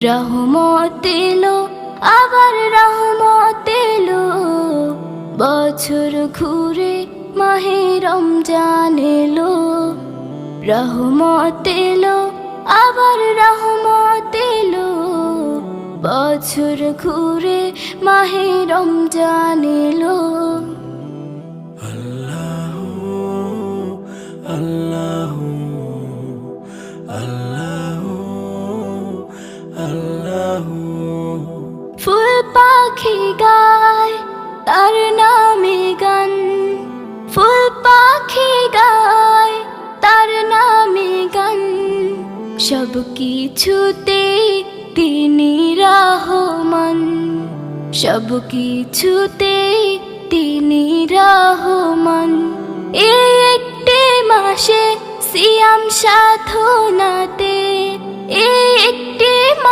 রহমত এলো, আবার রহমত এলো, বছর ঘুরে মাহে রমজান এলো। রহমত এলো, আবার রহমত এলো, বছর ঘুরে মাহে রমজান এলো। আল্লাহু আল্লাহু আল্লাহু আল্লাহু। ফুল পাখি গায় তার নামে গান, ফুল পাখি গায় তার নামে গান, সব কিছুতে তিনি রহমান, সব কিছুতে তিনি রহমান। এই একটি মাসে সিয়াম সাধনাতে, এই একটি